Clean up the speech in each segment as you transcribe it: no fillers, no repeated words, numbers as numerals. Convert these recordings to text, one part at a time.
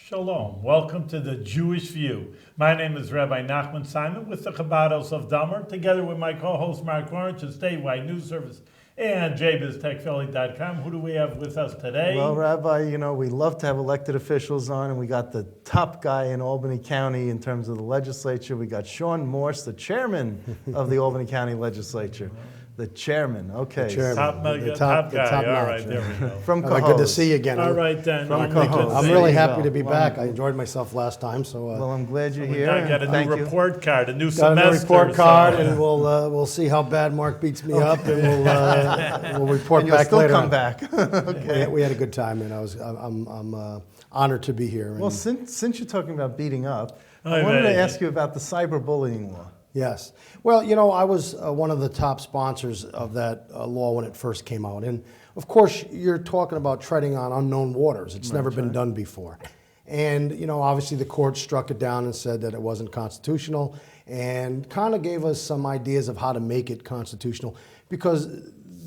Shalom. Welcome to the Jewish View. My name is Rabbi Nachman Simon with the Chabados of Damer, together with my co-host Mark Lawrence of Statewide News Service and jbiztechphilly.com. Who do we have with us today? Well, Rabbi, we love to have elected officials on, and we got the top guy in Albany County in terms of the legislature. We got Shawn Morse, the chairman of the Albany County Legislature. The chairman, okay. The chairman. Top guy. top All notch, right, there we go. From All right, Cohoes. good to see you again. All right, then. From Only Cohoes. good I'm thing. really There you happy go. to be Well, back. I enjoyed myself last time, so Well, I'm glad you're We here. got a Thank new you. report card, a new got semester. a new report card, so- and we'll see how bad Mark beats me up, and we'll report And you'll back still later. come back. Okay. We had a good time, and I'm honored to be here. Well, and- since you're talking about beating up, Oh, I wanted to right. ask you about the cyberbullying law. Yes. Well, I was one of the top sponsors of that law when it first came out. And of course, you're talking about treading on unknown waters. It's never been done before. And, obviously the court struck it down and said that it wasn't constitutional and kind of gave us some ideas of how to make it constitutional because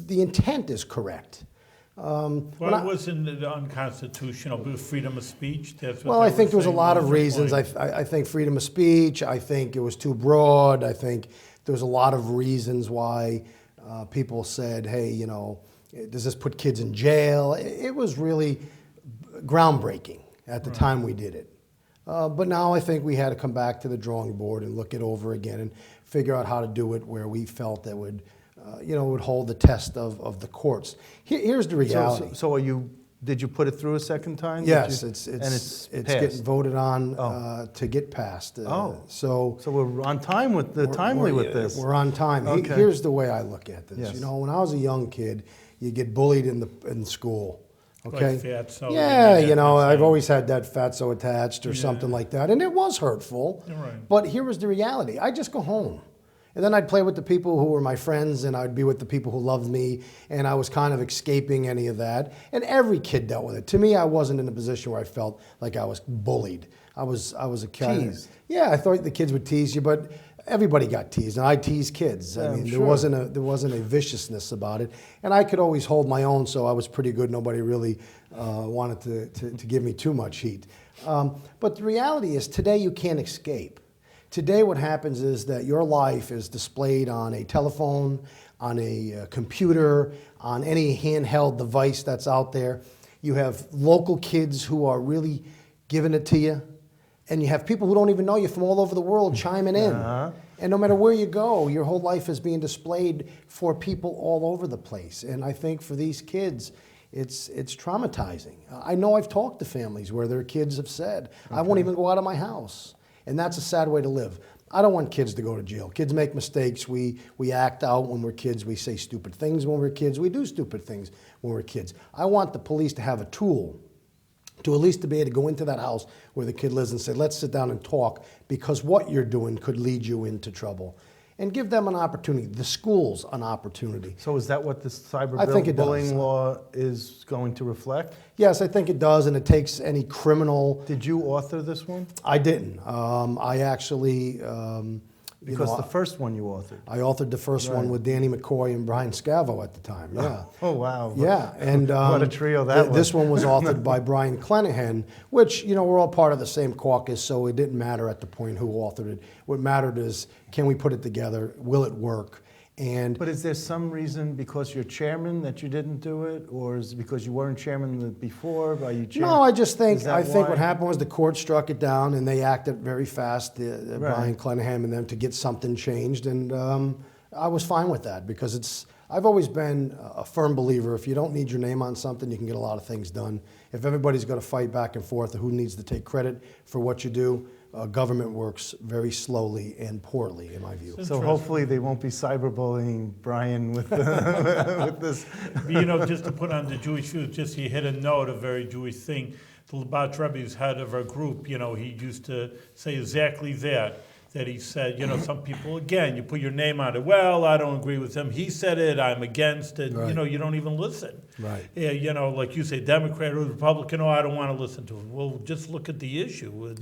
the intent is correct. Why wasn't it unconstitutional? Freedom of speech? That's what Well, they I were think there was a saying. lot What of was the reasons. point? I think freedom of speech. I think it was too broad. I think there was a lot of reasons why people said, hey, does this put kids in jail? It was really groundbreaking at the time we did it. But now I think we had to come back to the drawing board and look it over again and figure out how to do it where we felt that would hold the test of the courts. Here's the reality. So did you put it through a second time? Did Yes, you- it's passed? getting voted on to get passed. So we're on time with timely with this. We're on time. Okay. Here's the way I look at this. Yes. When I was a young kid, you get bullied in school. Okay. Like fatso, Yeah, you know, that I've thing. always had that fatso attached or something like that, and it was hurtful. You're right. But here was the reality. I just go home. And then I'd play with the people who were my friends, and I'd be with the people who loved me, and I was kind of escaping any of that. And every kid dealt with it. To me, I wasn't in a position where I felt like I was bullied. I was a kid. Teased. Yeah, I thought the kids would tease you, but everybody got teased, and I teased kids. Yeah, I I'm mean, sure. there wasn't a viciousness about it, and I could always hold my own, so I was pretty good. Nobody really wanted to give me too much heat. But the reality is, today you can't escape. Today what happens is that your life is displayed on a telephone, on a computer, on any handheld device that's out there. You have local kids who are really giving it to you, and you have people who don't even know you from all over the world chiming in. And no matter where you go, your whole life is being displayed for people all over the place. And I think for these kids, it's traumatizing. I know I've talked to families where their kids have said, I won't even go out of my house. And that's a sad way to live. I don't want kids to go to jail. Kids make mistakes. We act out when we're kids. We say stupid things when we're kids. We do stupid things when we're kids. I want the police to have a tool to at least to be able to go into that house where the kid lives and say, let's sit down and talk, because what you're doing could lead you into trouble. And give them an opportunity, the schools an opportunity. So is that what this I think it does. cyberbullying law is going to reflect? Yes, I think it does, and it takes any criminal. Did you author this one? I didn't. I actually, Because the first one you authored. I authored the first one with Danny McCoy and Brian Scavo at the time. Yeah. Oh, wow. Yeah, and What a trio that was. This one was authored by Brian Clenahan, which we're all part of the same caucus, so it didn't matter at the point who authored it. What mattered is, can we put it together? Will it work? And But is there some reason because you're chairman that you didn't do it, or is it because you weren't chairman before? Are you chairman? no, I just Is think that what why? happened was the court struck it down, and they acted very fast, Brian Clenahan and them, to get something changed, and I was fine with that because I've always been a firm believer. If you don't need your name on something, you can get a lot of things done. If everybody's got to fight back and forth, who needs to take credit for what you do? Government works very slowly and poorly, in my view. So hopefully they won't be cyberbullying Brian with, with this. Just to put on the Jewish View, just he hit a note, a very Jewish thing. The Lubavitch Rebbe, who's head of our group, he used to say exactly that he said, some people, again, you put your name on it. Well, I don't agree with him. He said it, I'm against it. Right. You don't even listen. Right. Yeah, like you say, Democrat or Republican, I don't want to listen to him. Well, just look at the issue.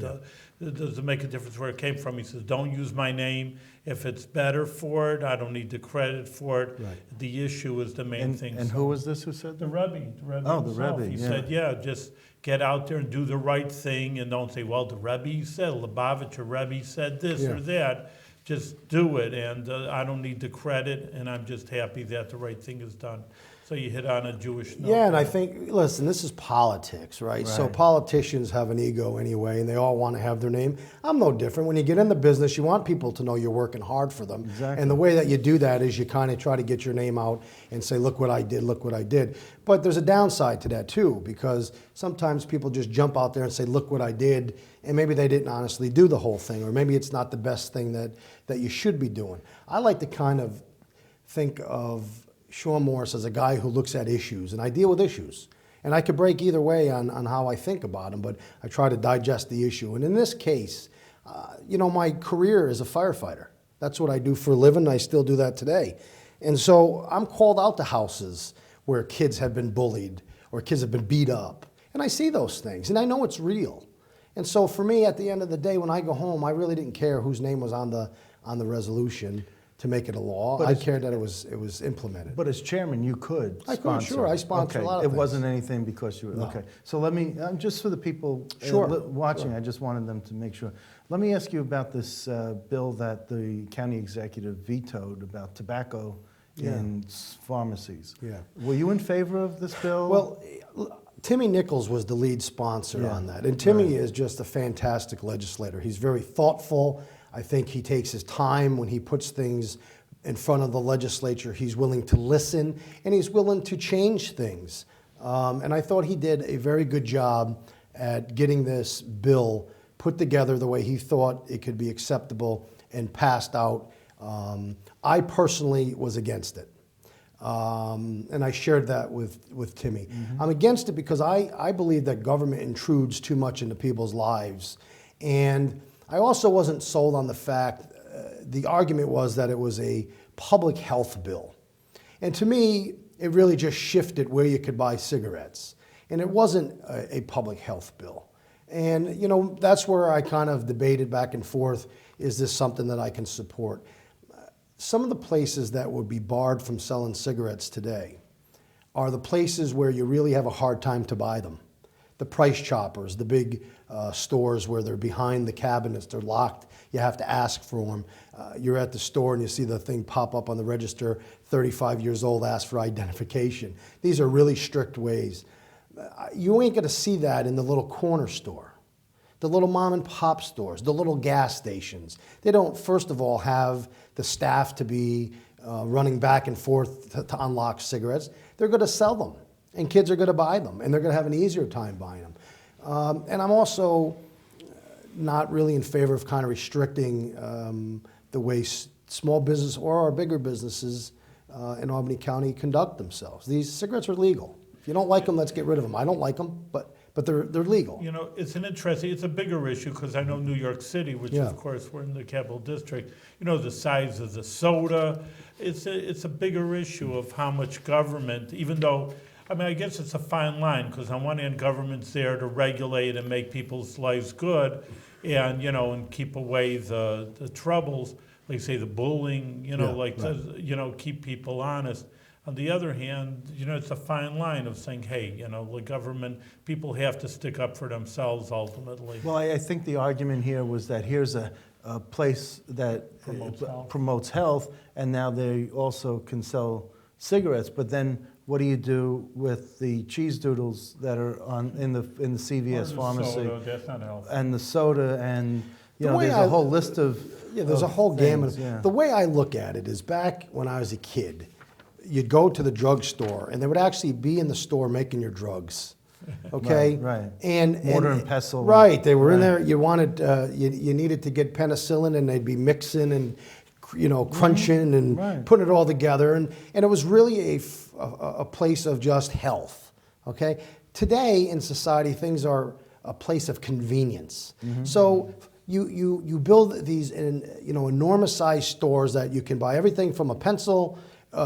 it doesn't make a difference where it came from. He says, don't use my name. If it's better for it, I don't need the credit for it. Right. The issue is the main thing. And So who was this who said the that? Rebbe. Oh, the himself. Rebbe, He yeah. said, yeah, just get out there and do the right thing and don't say, well, the Rebbe said, Lubavitcher Rebbe said this or that. Just do it, and I don't need the credit, and I'm just happy that the right thing is done. So you hit on a Jewish note. Yeah, and I there. think, listen, this is politics, right? So Right. politicians have an ego anyway, and they all want to have their name. I'm no different. When you get in the business, you want people to know you're working hard for them. Exactly. And the way that you do that is you kind of try to get your name out and say, look what I did, look what I did. But there's a downside to that too, because sometimes people just jump out there and say, look what I did, and maybe they didn't honestly do the whole thing, or maybe it's not the best thing that you should be doing. I like to kind of think of Shawn Morse as a guy who looks at issues, and I deal with issues. And I could break either way on how I think about them, but I try to digest the issue. And in this case, my career is a firefighter. That's what I do for a living, and I still do that today. And so I'm called out to houses where kids have been bullied or kids have been beat up. And I see those things, and I know it's real. And so for me, at the end of the day, when I go home, I really didn't care whose name was on the resolution to make it a law. But I cared that it was implemented. But as chairman, you could I could, sponsor. sure. I sponsor okay. a lot of It things. wasn't anything because you were, No. okay. So let me, just for the people Sure. watching, Sure. I just wanted them to make sure. Let me ask you about this bill that the county executive vetoed about tobacco in pharmacies. Yeah. Were you in favor of this bill? Well, Timmy Nichols was the lead sponsor on that. And Timmy is just a fantastic legislator. He's very thoughtful. I think he takes his time when he puts things in front of the legislature. He's willing to listen, and he's willing to change things. And I thought he did a very good job at getting this bill put together the way he thought it could be acceptable and passed out. I personally was against it. And I shared that with Timmy. I'm against it because I believe that government intrudes too much into people's lives. And I also wasn't sold on the fact, the argument was that it was a public health bill. And to me, it really just shifted where you could buy cigarettes. And it wasn't a public health bill. And, that's where I kind of debated back and forth, is this something that I can support? Some of the places that would be barred from selling cigarettes today are the places where you really have a hard time to buy them. The Price Choppers, the big stores where they're behind the cabinets, they're locked, you have to ask for them. You're at the store and you see the thing pop up on the register, 35 years old, ask for identification. These are really strict ways. You ain't gonna see that in the little corner store, the little mom and pop stores, the little gas stations. They don't, first of all, have the staff to be running back and forth to unlock cigarettes. They're gonna sell them, and kids are gonna buy them, and they're gonna have an easier time buying them. And I'm also not really in favor of kind of restricting the way small business or our bigger businesses in Albany County conduct themselves. These cigarettes are legal. If you don't like them, let's get rid of them. I don't like them, but they're legal. It's a bigger issue because I know New York City, which of course we're in the capital district, the size of the soda. It's a bigger issue of how much government, even though, I guess it's a fine line because on one hand, government's there to regulate and make people's lives good and, and keep away the troubles, like say the bullying, keep people honest. On the other hand, it's a fine line of saying, hey, the government, people have to stick up for themselves ultimately. Well, I think the argument here was that here's a place that promotes health, and now they also can sell cigarettes. But then what do you do with the cheese doodles that are in the CVS pharmacy? Soda, that's not healthy. And the soda, and there's a whole list of there's a whole things, gamut. The way I look at it is back when I was a kid, you'd go to the drugstore, and they would actually be in the store making your drugs. Okay, right. And mortar and pestle. Right, they were in there. You wanted, you needed to get penicillin, and they'd be mixing and crunching and putting it all together, and it was really a place of just health. Okay, today in society, things are a place of convenience. So you build these enormous sized stores that you can buy everything from a pencil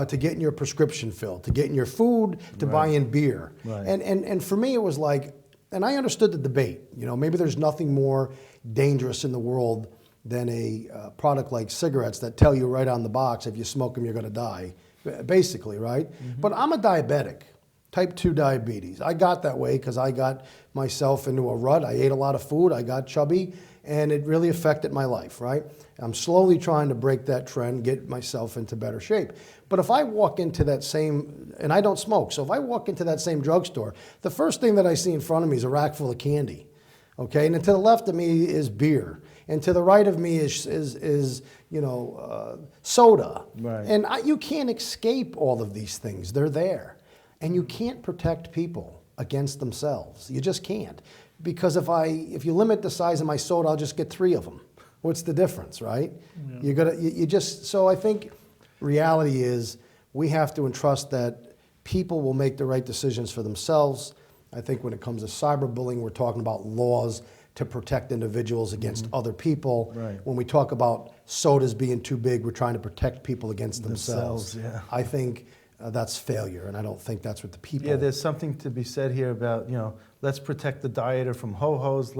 to getting your prescription filled, to getting your food, to buying beer. And for me, it was like, and I understood the debate. Maybe there's nothing more dangerous in the world than a product like cigarettes that tell you right on the box, if you smoke them, you're going to die, basically, right? But I'm a diabetic, type 2 diabetes. I got that way because I got myself into a rut. I ate a lot of food. I got chubby, and it really affected my life, right? I'm slowly trying to break that trend, get myself into better shape. But if I walk into that same, and I don't smoke, so if I walk into that same drugstore, the first thing that I see in front of me is a rack full of candy, okay? And then to the left of me is beer. And to the right of me is soda. Right. And you can't escape all of these things. They're there. And you can't protect people against themselves. You just can't. Because if you limit the size of my soda, I'll just get 3 of them. What's the difference, right? Yeah. So I think reality is we have to entrust that people will make the right decisions for themselves. I think when it comes to cyberbullying, we're talking about laws to protect individuals against other people. Right. When we talk about sodas being too big, we're trying to protect people against themselves. Yeah. I think that's failure, and I don't think that's what the people... Yeah, there's something to be said here about, let's protect the dieter from ho-hos,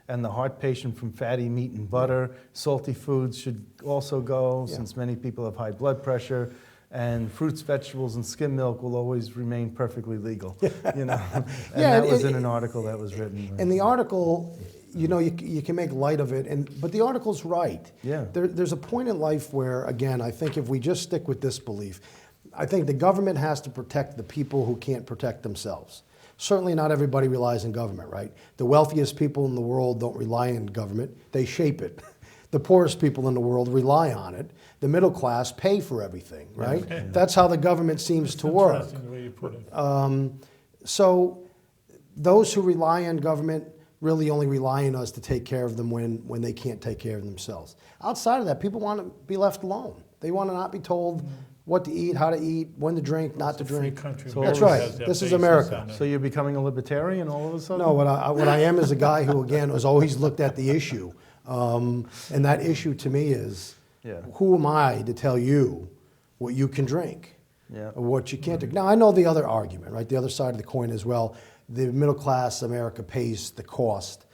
and the heart patient from fatty meat and butter. Salty foods should also go, since many people have high blood pressure. And fruits, vegetables, and skim milk will always remain perfectly legal, And that was in an article that was written. And the article, you can make light of it, but the article's right. Yeah. There's a point in life where, again, I think if we just stick with this belief, I think the government has to protect the people who can't protect themselves. Certainly not everybody relies on government, right? The wealthiest people in the world don't rely on government, they shape it. The poorest people in the world rely on it. The middle class pay for everything, right? Okay. That's how the government seems to work. Interesting the way you put it. So those who rely on government really only rely on us to take care of them when they can't take care of themselves. Outside of that, people want to be left alone. They want to not be told what to eat, how to eat, when to drink, not to It's a free drink. country. So That's America right. has that This is basis America. on it. So you're becoming a libertarian all of a sudden? No, what I am is a guy who, again, has always looked at the issue. And that issue to me is, who am I to tell you what you can drink or what you can't drink? Now, I know the other argument, right? The other side of the coin as well. The middle class America pays the cost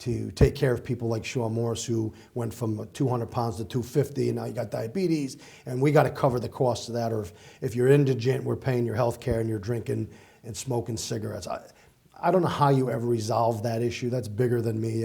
to take care of people like Shawn Morse, who went from 200 pounds to 250, and now you got diabetes, and we got to cover the cost of that. Or if you're indigent, we're paying your health care and you're drinking and smoking cigarettes. I don't know how you ever resolve that issue. That's bigger than me.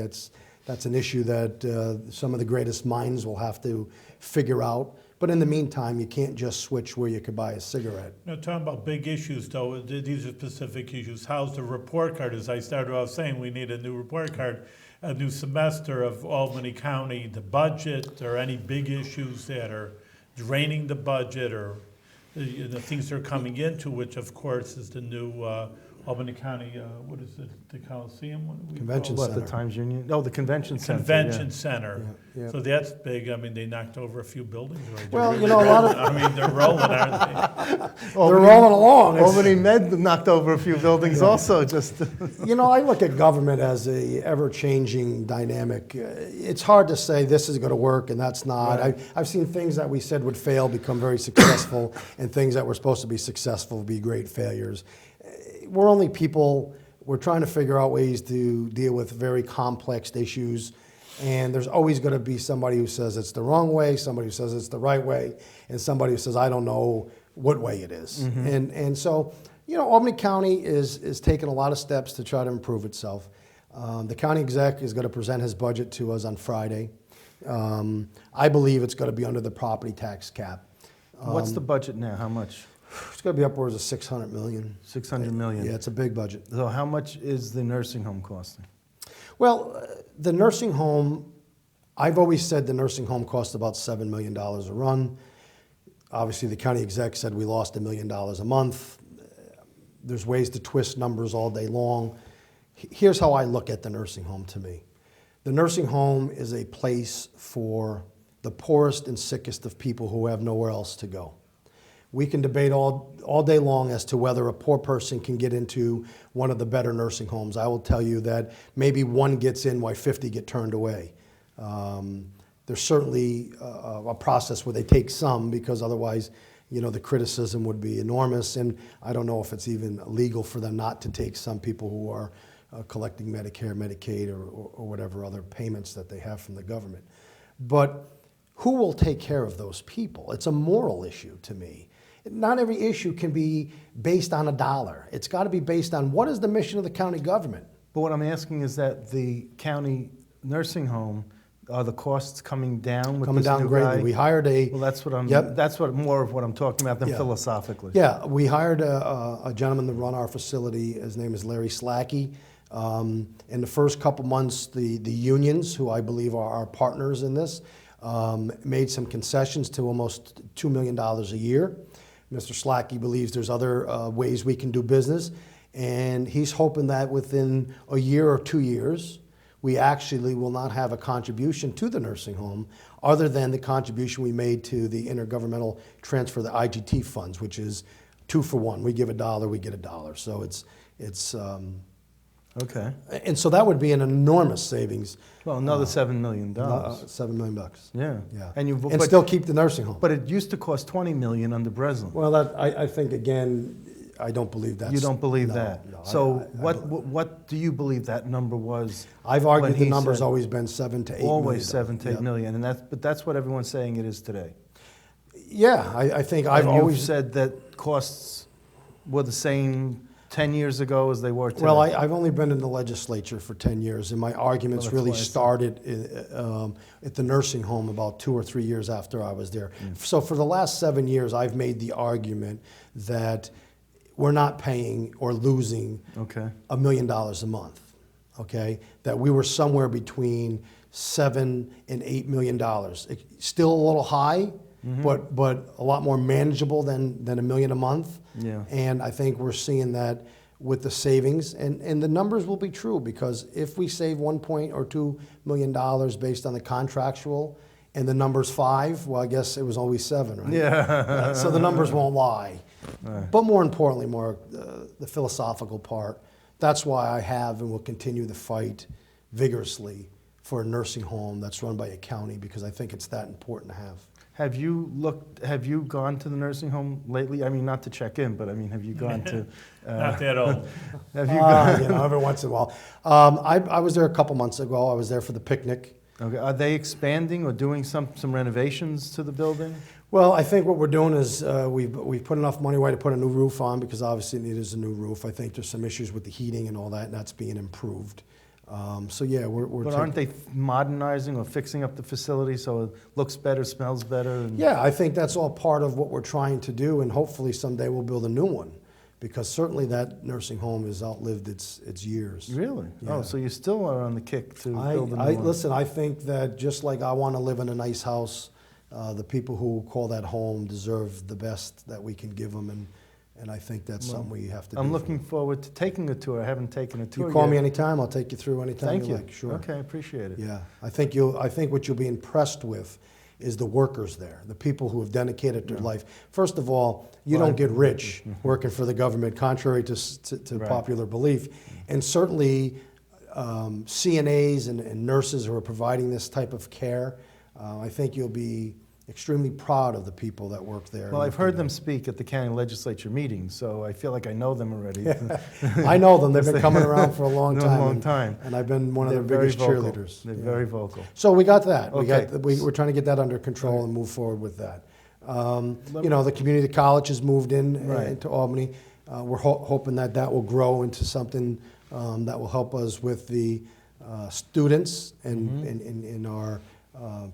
That's an issue that some of the greatest minds will have to figure out. But in the meantime, you can't just switch where you could buy a cigarette. Now, talking about big issues, though, these are specific issues. How's the report card? As I started off saying, we need a new report card, a new semester of Albany County, the budget, or any big issues that are draining the budget, or the things they're coming into, which, of course, is the new Albany County, what is it, the Coliseum? What do we Convention call it? What, the Times Union? No, the Convention Center. Convention Center. Yeah, yeah. So that's big. I mean, they knocked over a few buildings. Right? Well, They're you know, a lot of- I mean, they're rolling, aren't they? They're rolling along. It's- Albany Med knocked over a few buildings also. Just I look at government as a ever-changing dynamic. It's hard to say this is going to work and that's not. Right. I've seen things that we said would fail become very successful, and things that were supposed to be successful be great failures. We're only people. We're trying to figure out ways to deal with very complex issues, and there's always going to be somebody who says it's the wrong way, somebody who says it's the right way, and somebody who says I don't know what way it is. And so, Albany County is taking a lot of steps to try to improve itself. The county exec is going to present his budget to us on Friday. I believe it's going to be under the property tax cap. what's the budget now? How much? It's going to be upwards of $600 million. 600 million. Yeah, it's a big budget. So how much is the nursing home costing? Well, the nursing home, I've always said the nursing home costs about $7 million a run. Obviously, the county exec said we lost $1 million a month. There's ways to twist numbers all day long. Here's how I look at the nursing home to me. The nursing home is a place for the poorest and sickest of people who have nowhere else to go. We can debate all day long as to whether a poor person can get into one of the better nursing homes. I will tell you that maybe one gets in while 50 get turned away. There's certainly a process where they take some, because otherwise, the criticism would be enormous. And I don't know if it's even legal for them not to take some people who are collecting Medicare, Medicaid, or whatever other payments that they have from the government. But who will take care of those people? It's a moral issue to me. Not every issue can be based on a dollar. It's got to be based on what is the mission of the county government. But what I'm asking is that the county nursing home, are the costs coming down with Coming this down new greatly. guy? We hired a. Well, that's what I'm. Yep. That's what more of what I'm talking about than Yeah. philosophically. Yeah, we hired a gentleman to run our facility. His name is Larry Slacky. In the first couple months, the unions, who I believe are our partners in this, made some concessions to almost $2 million a year. Mr. Slacky believes there's other ways we can do business, and he's hoping that within a year or 2 years, we actually will not have a contribution to the nursing home other than the contribution we made to the intergovernmental transfer, the IGT funds, which is 2 for 1. We give $1, we get $1. So it's Okay. and so that would be an enormous savings. Well, another $7 million. $7 million. Yeah. Yeah. And and still keep the nursing home. But it used to cost $20 million under Breslin. Well, I think again, I don't believe that. You don't believe no, that. No, So I what do you believe that number was? I've argued when the he number's said- always been $7 to $8 million. Always 7 to 8 Yeah. million, and that's what everyone's saying it is today. Yeah, I think I've And you've always said that costs were the same 10 years ago as they were today. Well, I've only been in the legislature for 10 years, and my arguments Well, that's really why I said- started at the nursing home about 2 or 3 years after I was there. So for the last 7 years, I've made the argument that we're not paying or losing Okay. $1 million a month, okay? That we were somewhere between $7 and $8 million. Still a little high, but a lot more manageable than $1 million a month. Yeah. And I think we're seeing that with the savings, and the numbers will be true, because if we save $1.2 million based on the contractual, and the number's 5, well, I guess it was always 7, right? Yeah. So the numbers won't lie. Right. But more importantly, Mark, the philosophical part, that's why I have and will continue to fight vigorously for a nursing home that's run by a county, because I think it's that important to have. Have you gone to the nursing home lately? I mean, not to check in, but I mean, have you gone to? Not that old. Have you gone? Every once in a while. I was there a couple months ago. I was there for the picnic. Okay. Are they expanding or doing some renovations to the building? Well, I think what we're doing is we've put enough money away to put a new roof on, because obviously it is a new roof. I think there's some issues with the heating and all that, and that's being improved. So yeah, we're. But aren't they modernizing or fixing up the facility so it looks better, smells better? And Yeah, I think that's all part of what we're trying to do, and hopefully someday we'll build a new one, because certainly that nursing home has outlived its years. Really? Yeah. Oh, so you still are on the kick to build a new one? Listen, I think that just like I want to live in a nice house, the people who call that home deserve the best that we can give them, and I think that's something we have to do. I'm looking forward to taking a tour. I haven't taken a tour You call yet. me anytime. I'll take you through anytime Thank you you. like. Sure. Okay, I appreciate it. Yeah, I think what you'll be impressed with is the workers there, the people who have dedicated their life. First of all, you don't get rich working for the government, contrary to Right. popular belief, and certainly CNAs and nurses who are providing this type of care. I think you'll be extremely proud of the people that work there. Well, I've heard them speak at the county legislature meetings, so I feel like I know them already. I know them. They've been coming around for a long No, time. long time. And I've been one of They're their very biggest vocal. cheerleaders. They're Yeah. very vocal. So we got that. Okay. We're trying to get that under control and move forward with that. The community college has moved Right. into Albany. We're hoping that will grow into something that will help us with the students and our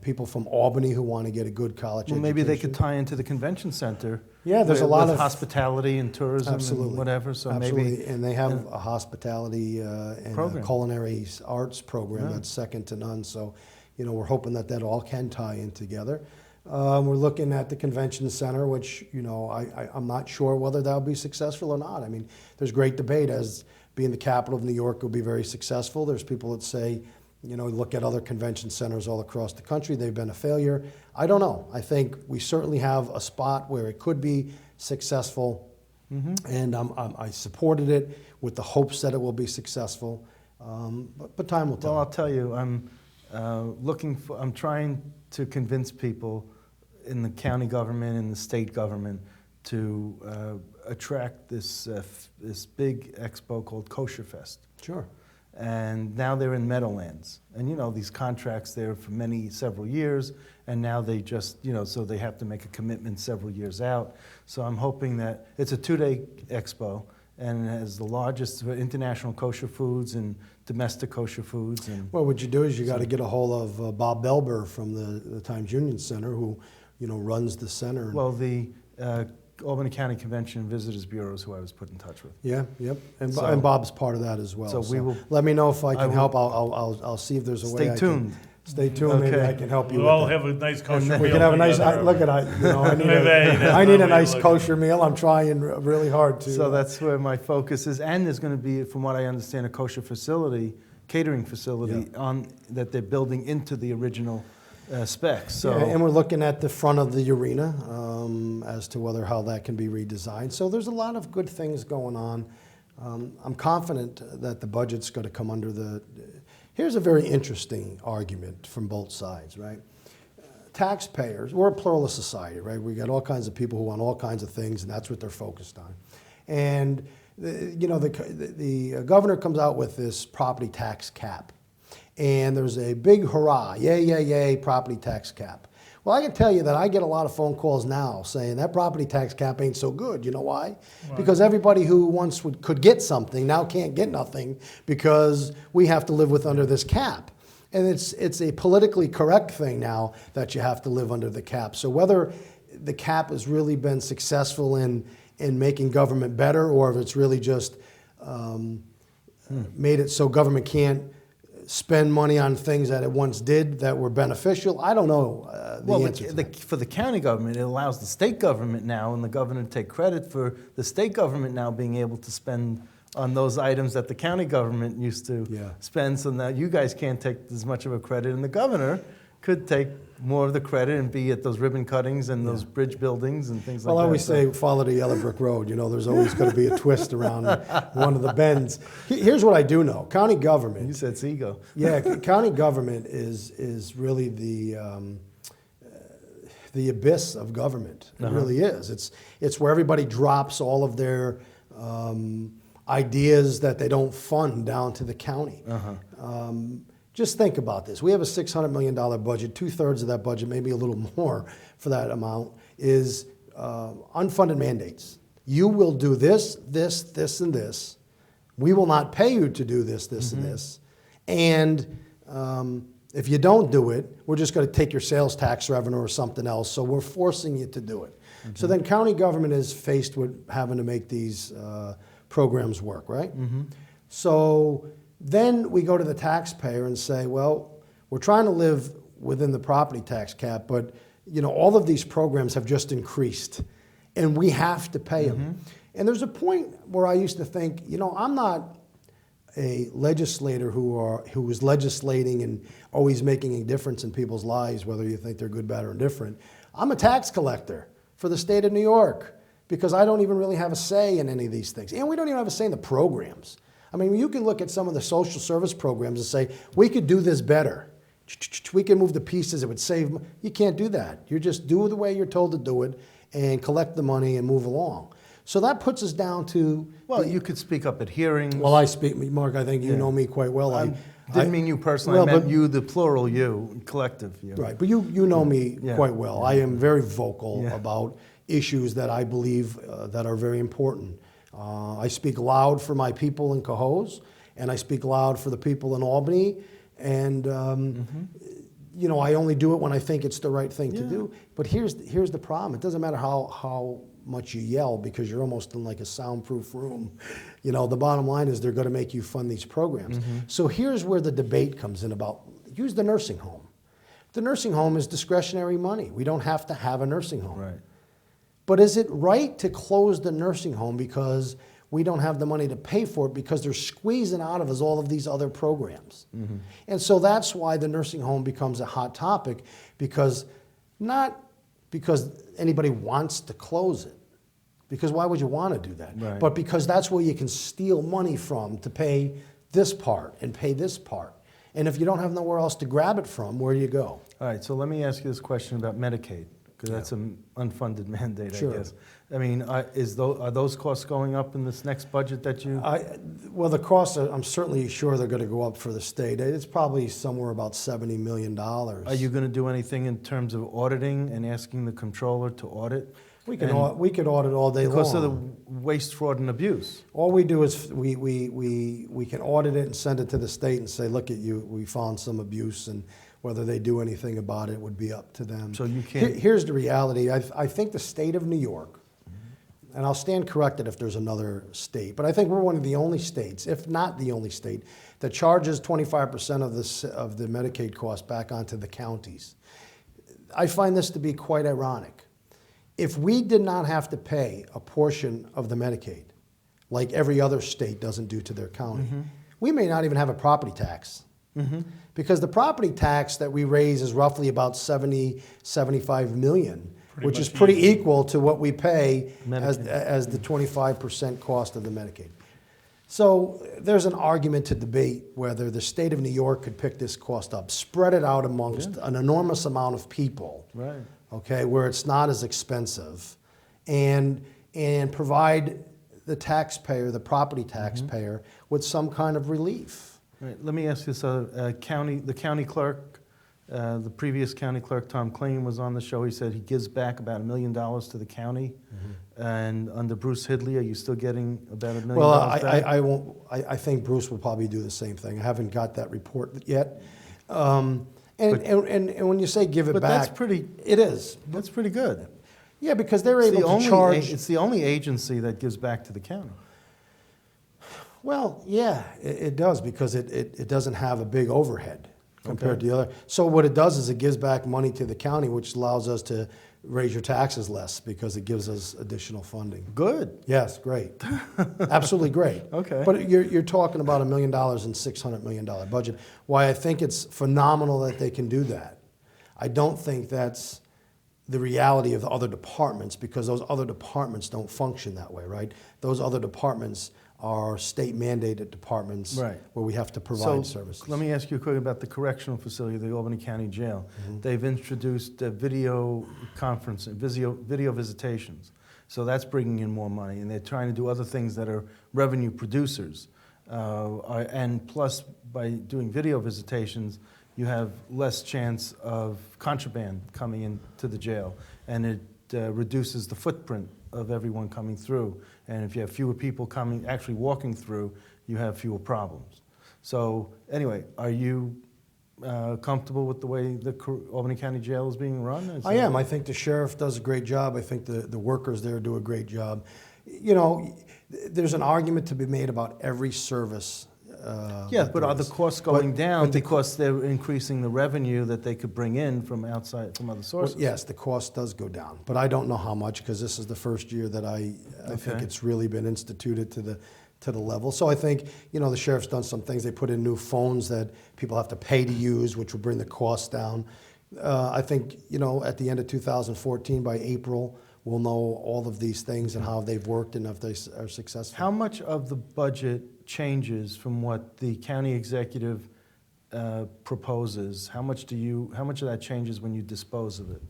people from Albany who want to get a good college Well, education. maybe they could tie into the convention center. Yeah, there's a lot with of hospitality and tourism absolutely and whatever. So absolutely. maybe And they have a hospitality and a Program. culinary arts program Yeah. that's second to none. So, we're hoping that all can tie in together. We're looking at the convention center, which I'm not sure whether that'll be successful or not. I mean, there's great debate as being the capital of New York will be very successful. There's people that say, look at other convention centers all across the country, they've been a failure. I don't know. I think we certainly have a spot where it could be successful, and I supported it with the hopes that it will be successful. But time will tell. Well, I'll tell you, I'm trying to convince people in the county government and the state government to attract this big expo called Kosher Fest. Sure. and now they're in Meadowlands. And you know, these contracts there for several years, and now they just, you know, so they have to make a commitment several years out. So I'm hoping that it's a 2-day expo, and it has the largest international kosher foods and domestic kosher foods. And Well, what you do is you got to get a hold of Bob Belber from the Times Union Center, who, you know, runs the center. well, the Albany County Convention and Visitors Bureau is who I was put in touch with. Yeah, yep, and, So- and Bob's part of that as well. So we will- Let me know if I can will- help. I'll see if there's a way. Stay I can- tuned. Stay tuned. Maybe Okay. I can help you. We'll with all that. have a nice kosher meal. We can have a nice. together. Look at you know. I need Hey, that's I need a what nice we're kosher meal. I'm trying really hard to. So that's where my focus is, and there's going to be, from what I understand, a kosher facility, catering facility that they're building into the original specs. So Yeah, and we're looking at the front of the arena as to how that can be redesigned. So there's a lot of good things going on. I'm confident that the budget's going to come under the. Here's a very interesting argument from both sides, right? Taxpayers, we're a pluralist society, right? We got all kinds of people who want all kinds of things, and that's what they're focused on. And the governor comes out with this property tax cap. And there's a big hurrah, yay, yay, yay, property tax cap. Well, I can tell you that I get a lot of phone calls now saying that property tax cap ain't so good. You know why? Why? Because everybody who once could get something now can't get nothing because we have to live under this cap. And it's a politically correct thing now that you have to live under the cap. So whether the cap has really been successful in making government better, or if it's really just made it so government can't spend money on things that it once did that were beneficial, I don't know the answer to that. for the county government, it allows the state government now and the governor to take credit for the state government now being able to spend on those items that the county government used to spend. So now you guys can't take as much of a credit, and the governor could take more of the credit and be at those ribbon cuttings and those bridge buildings and things like that. Well, I always say follow the yellow brick road. You know, there's always going to be a twist around one of the bends. Here's what I do know. County government. You said Seago. Yeah, county government is really the abyss of government. It really is. It's where everybody drops all of their ideas that they don't fund down to the county. Just think about this. We have a $600 million budget. 2/3 of that budget, maybe a little more for that amount, is unfunded mandates. You will do this, this, this, and this. We will not pay you to do this, this, and this. And if you don't do it, we're just going to take your sales tax revenue or something else. So we're forcing you to do it. So then county government is faced with having to make these programs work, right? So then we go to the taxpayer and say, well, we're trying to live within the property tax cap, but you know, all of these programs have just increased, and we have to pay them. And there's a point where I used to think, you know, I'm not a legislator who is legislating and always making a difference in people's lives, whether you think they're good, bad, or indifferent. I'm a tax collector for the state of New York because I don't even really have a say in any of these things. And we don't even have a say in the programs. I mean, you can look at some of the social service programs and say, we could do this better. We can move the pieces, it would save. You can't do that. You just do it the way you're told to do it and collect the money and move along. So that puts us down to... Well, you could speak up at hearings. Well, I speak, Mark, I think you know me quite well. I didn't mean you personally, well, I meant but- you, the plural you, collective you. Right, but you know me Yeah. quite well. I am very vocal Yeah. about issues that I believe that are very important. I speak loud for my people in Cohoes, and I speak loud for the people in Albany, and you know, I only do it when I think it's the right thing to do. But here's the problem. It doesn't matter how much you yell because you're almost in like a soundproof room. You know, the bottom line is they're going to make you fund these programs. So here's where the debate comes in about, use the nursing home. The nursing home is discretionary money. We don't have to have a nursing home. Right. But is it right to close the nursing home because we don't have the money to pay for it because they're squeezing out of us all of these other programs? And so that's why the nursing home becomes a hot topic, because not because anybody wants to close it, because why would you want to do that? Right. But because that's where you can steal money from to pay this part and pay this part. And if you don't have nowhere else to grab it from, where do you go? All right, so let me ask you this question about Medicaid, because that's an unfunded mandate, Sure. I guess. I mean, are those costs going up in this next budget that you? Well, the costs, I'm certainly sure they're going to go up for the state. It's probably somewhere about $70 million. Are you going to do anything in terms of auditing and asking the controller to audit? We could audit all day long. Because of the waste, fraud, and abuse. All we do is we can audit it and send it to the state and say, look at you, we found some abuse, and whether they do anything about it would be up to them. So you can't. Here's the reality. I think the state of New York, and I'll stand corrected if there's another state, but I think we're one of the only states, if not the only state, that charges 25% of the Medicaid cost back onto the counties. I find this to be quite ironic. If we did not have to pay a portion of the Medicaid, like every other state doesn't do to their county, we may not even have a property tax. Because the property tax that we raise is roughly about 75 million, which is pretty equal to what we pay as the 25% cost of the Medicaid. So there's an argument to debate whether the state of New York could pick this cost up, spread it out amongst an enormous amount of people. Right. Okay, where it's not as expensive, and provide the taxpayer, the property taxpayer, with some kind of relief. Right. Let me ask you this: the county clerk, the previous county clerk, Tom Kling, was on the show. He said he gives back about $1 million to the county, and under Bruce Hidley, are you still getting about $1 million? Well, back? I won't. I think Bruce will probably do the same thing. I haven't got that report yet. And when you say give it but back, that's pretty. It is. That's pretty good. Yeah, because they're able to charge. It's the only agency that gives back to the county. Well, yeah, it does, because it doesn't have a big overhead compared to the other. So what it does is it gives back money to the county, which allows us to raise your taxes less because it gives us additional funding. Good. Yes, great. Absolutely great. Okay. But you're talking about $1 million and $600 million budget. Why I think it's phenomenal that they can do that. I don't think that's the reality of the other departments, because those other departments don't function that way, right? Those other departments are state mandated departments, Right. where we have to provide services. Let me ask you a question about the correctional facility, the Albany County Jail. They've introduced video conference, video visitations. So that's bringing in more money, and they're trying to do other things that are revenue producers. And plus, by doing video visitations, you have less chance of contraband coming into the jail, and it reduces the footprint of everyone coming through. And if you have fewer people actually walking through, you have fewer problems. So anyway, are you comfortable with the way the Albany County Jail is being run? I am. I think the sheriff does a great job. I think the workers there do a great job. You know, there's an argument to be made about every service. Yeah, but are the costs going down because they're increasing the revenue that they could bring in from outside, from other sources? Well, yes, the cost does go down, but I don't know how much, because this is the first year that I think it's really been instituted to the level. So I think, you know, the sheriff's done some things. They put in new phones that people have to pay to use, which will bring the cost down. I think, you know, at the end of 2014, by April, we'll know all of these things and how they've worked and if they are successful. How much of the budget changes from what the county executive proposes? How much of that changes when you dispose of it?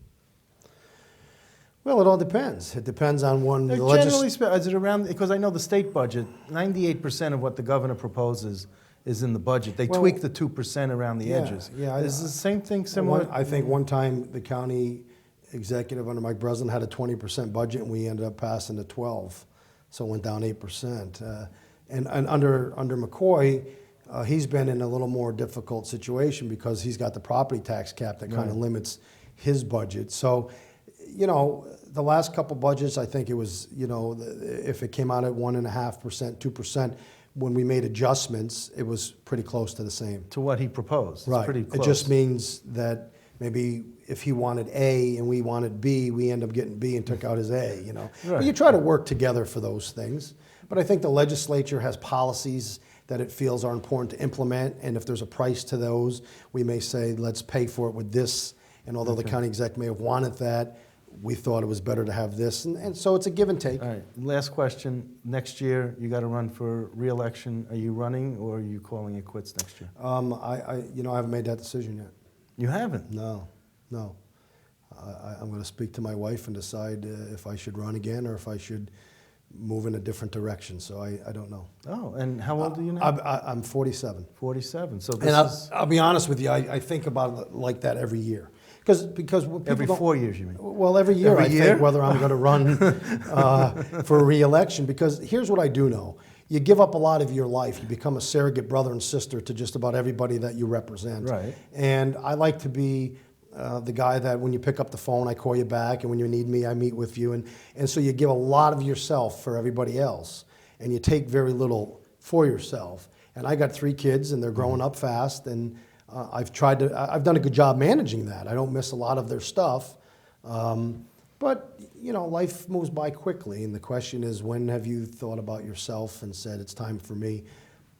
Well, it all depends. It depends on one. Generally, is it around? Because I know the state budget, 98% of what the governor proposes is in the budget. They tweak the 2% around the edges. Yeah, is the same thing similar? I think one time the county executive under Mike Breslin had a 20% budget, and we ended up passing to 12, so it went down 8%. And under McCoy, he's been in a little more difficult situation because he's got the property tax cap that kind of limits his budget. So, you know, the last couple budgets, I think it was, you know, if it came out at 1.5%, 2%, when we made adjustments, it was pretty close to the same. To what he proposed. Right. It's pretty close. It just means that maybe if he wanted A and we wanted B, we end up getting B and took out his A, you know. Right. But you try to work together for those things. But I think the legislature has policies that it feels are important to implement, and if there's a price to those, we may say, let's pay for it with this. And although the county exec may have wanted that, we thought it was better to have this. And so it's a give and take. All right, last question. Next year, you got to run for re-election. Are you running, or are you calling it quits next year? I haven't made that decision yet. You haven't? No. I'm going to speak to my wife and decide if I should run again or if I should move in a different direction. So I don't know. Oh, and how old are you now? I'm 47. 47. So this And is I'll be honest with you, I think about it like that every year. Because when people every don't- 4 years, you mean? Well, every year Every I year? think whether I'm going to run for re-election, because here's what I do know. You give up a lot of your life. You become a surrogate brother and sister to just about everybody that you represent. Right. And I like to be the guy that when you pick up the phone, I call you back, and when you need me, I meet with you. And so you give a lot of yourself for everybody else, and you take very little for yourself. And I got 3 kids, and they're growing up fast, and I've done a good job managing that. I don't miss a lot of their stuff. But, you know, life moves by quickly, and the question is, when have you thought about yourself and said, it's time for me?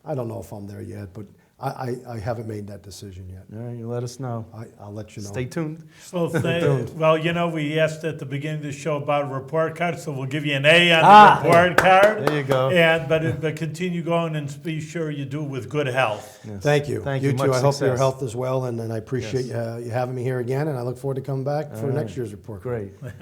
I don't know if I'm there yet, but I haven't made that decision yet. All right, you let us know. I'll let you know. Stay tuned. Well, you know, we asked at the beginning of the show about a report card, so we'll give you an A on the report card. There you go. But continue going and be sure you do it with good health. Yes. Thank you. Thank you. You Much too. I hope your success. health is well, and I appreciate you having me here again, and I look forward to coming back for All next right. year's report card. Great.